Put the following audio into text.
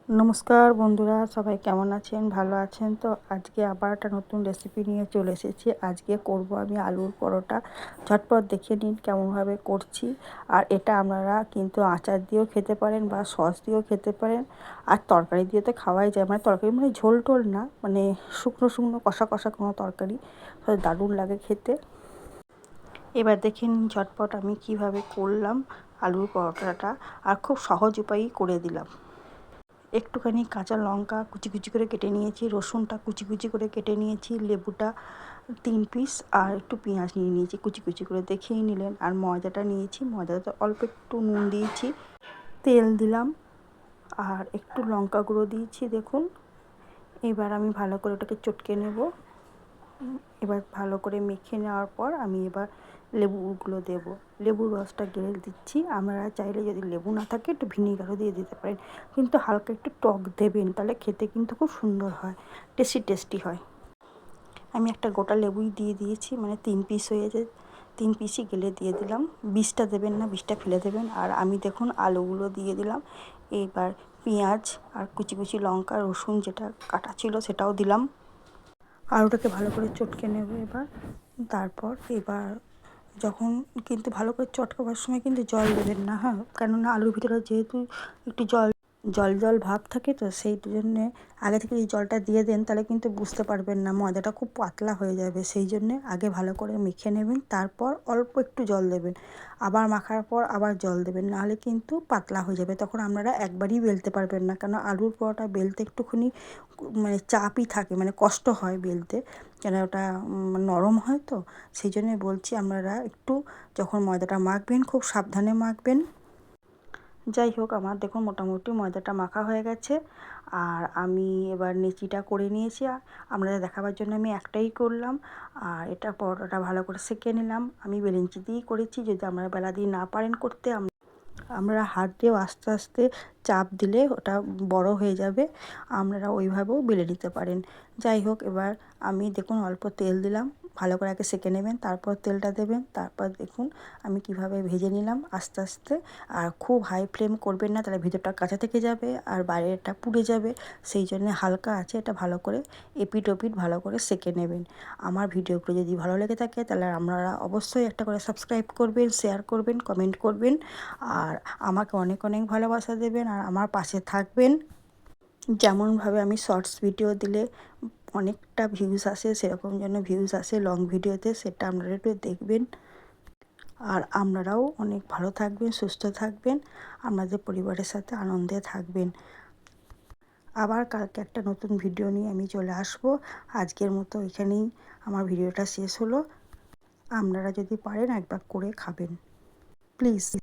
নমস্কার বন্ধুরা, সবাই কেমন আছেন? ভালো আছেন তো? আজকে আবার একটা নতুন রেসিপি নিয়ে চলে এসেছি। আজকে করব আমি আলুর পরোটা। ঝটপট দেখে নিন কেমনভাবে করছি। আর এটা আপনারা কিন্তু আচার দিয়েও খেতে পারেন বা সস দিয়েও খেতে পারেন। আর তরকারি দিয়ে তো খাওয়াই যায়, মানে তরকারি মানে ঝোল টোল না, মানে শুকনো শুকনো কষা কষা কোনো তরকারি, দারুণ লাগে খেতে। এবার দেখে নিন ঝটপট আমি কিভাবে করলাম আলুর পরোটাটা, আর খুব সহজ উপায়েই করে দিলাম। একটুখানি কাঁচা লঙ্কা কুচি কুচি করে কেটে নিয়েছি, রসুনটা কুচি কুচি করে কেটে নিয়েছি, লেবুটা 3 পিস, আর একটু পেঁয়াজ নিয়ে নিয়েছি কুচি কুচি করে, দেখেই নিলেন। আর ময়দাটা নিয়েছি, ময়দাতে অল্প একটু নুন দিয়েছি, তেল দিলাম, আর একটু লঙ্কা গুঁড়ো দিয়েছি দেখুন। এবার আমি ভালো করে ওটাকে চটকে নেব। এবার ভালো করে মেখে নেওয়ার পর আমি এবার লেবুগুলো দেব। লেবুর রসটা গেলে দিচ্ছি। আপনারা চাইলে যদি লেবু না থাকে একটু ভিনিগারও দিয়ে দিতে পারেন, কিন্তু হালকা একটু টক দেবেন, তাহলে খেতে কিন্তু খুব সুন্দর হয়, টেস্টি হয়। আমি একটা গোটা লেবুই দিয়ে দিয়েছি, মানে 3 পিস হয়েছে, 3 পিসই গেলে দিয়ে দিলাম। বীজটা দেবেন না, বীজটা ফেলে দেবেন। আর আমি দেখুন আলুগুলো দিয়ে দিলাম। এবার পেঁয়াজ আর কুচি কুচি লঙ্কা, রসুন যেটা কাটা ছিল সেটাও দিলাম। আর ওটাকে ভালো করে চটকে নেব এবার। তারপর এবার যখন কিন্তু ভালো করে চটকাবার সময় কিন্তু জল দেবেন না, হ্যাঁ, কেননা আলুর ভিতরে যেহেতু একটু জল ভাব থাকে, তো সেই জন্যে আগে থেকে যদি জলটা দিয়ে দেন তাহলে কিন্তু বুঝতে পারবেন না, ময়দাটা খুব পাতলা হয়ে যাবে। সেই জন্যে আগে ভালো করে মেখে নেবেন, তারপর অল্প একটু জল দেবেন, আবার মাখার পর আবার জল দেবেন, নাহলে কিন্তু পাতলা হয়ে যাবে। তখন আপনারা একবারই বেলতে পারবেন না, কেন আলুর পরোটা বেলতে একটুখানি মানে চাপই থাকে, মানে কষ্ট হয় বেলতে, কেন ওটা নরম হয় তো। সেই জন্যে বলছি আপনারা একটু যখন ময়দাটা মাখবেন খুব সাবধানে মাখবেন। যাই হোক, আমার দেখুন মোটামুটি ময়দাটা মাখা হয়ে গেছে। আর আমি এবার নেচিটা করে নিয়েছি, আপনাদের দেখাবার জন্য আমি একটাই করলাম। আর এটা পরোটাটা ভালো করে সেঁকে নিলাম। আমি বেলেঞ্চি দিয়েই করেছি, যদি আপনারা বেলা দিয়ে না পারেন করতে, আমরা হাত দিয়েও আস্তে আস্তে চাপ দিলে ওটা বড় হয়ে যাবে, আপনারা ওইভাবেও বেলে নিতে পারেন। যাই হোক, এবার আমি দেখুন অল্প তেল দিলাম, ভালো করে আগে সেঁকে নেবেন, তারপর তেলটা দেবেন। তারপর দেখুন আমি কিভাবে ভেজে নিলাম আস্তে আস্তে। আর খুব হাই ফ্লেম করবেন না, তাহলে ভিতরটা কাঁচা থেকে যাবে আর বাইরেটা পুড়ে যাবে। সেই জন্য হালকা আছে এটা ভালো করে এপিট ওপিট ভালো করে সেঁকে নেবেন। আমার ভিডিওগুলো যদি ভালো লেগে থাকে তাহলে আপনারা অবশ্যই একটা করে সাবস্ক্রাইব করবেন, শেয়ার করবেন, কমেন্ট করবেন। আর আমাকে অনেক অনেক ভালোবাসা দেবেন আর আমার পাশে থাকবেন। যেমনভাবে আমি শর্টস ভিডিও দিলে অনেকটা ভিউজ আসে, সেরকম যেন ভিউজ আসে লং ভিডিওতে, সেটা আপনারা একটু দেখবেন। আর আপনারাও অনেক ভালো থাকবেন, সুস্থ থাকবেন, আপনাদের পরিবারের সাথে আনন্দে থাকবেন। আবার কালকে একটা নতুন ভিডিও নিয়ে আমি চলে আসব। আজকের মতো এখানেই আমার ভিডিওটা শেষ হলো। আপনারা যদি পারেন একবার করে খাবেন প্লিজ।